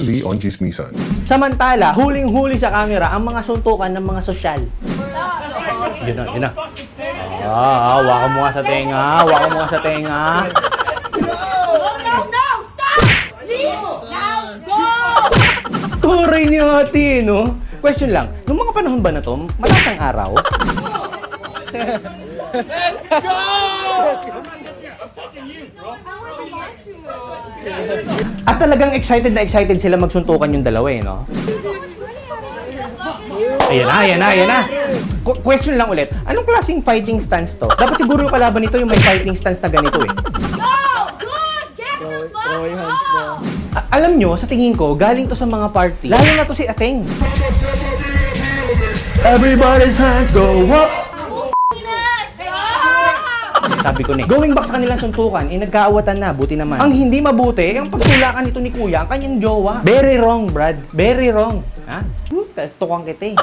Recently on Chismisan. Samantala, huling-huli sa camera ang mga suntukan ng mga sosyal. Yun na, yun na. Hawakan mo nga sa tenga, hawakan mo nga sa tenga. No! Stop! Leave! Now, go! Turay ni ate, no? Question lang, nung mga panahon ba na to, mataas ang araw? At talagang excited na excited sila magsuntukan yung dalawa eh, no? Ayan na. Question lang ulit, anong klaseng fighting stance to? Dapat siguro yung kalaban nito yung may fighting stance na ganito eh. No! Good! Get the fuck off! Alam nyo, sa tingin ko, galing to sa mga party. Lalo na to si Ateng. Everybody's hands go up! Sabi ko going back sa kanilang suntukan, nagkaawatan na, buti naman. Ang hindi mabuti, ang pagtulakan nito ni Kuya, ang kanyang jowa. Very wrong, Brad. Very wrong. Ha? Tukang kita eh.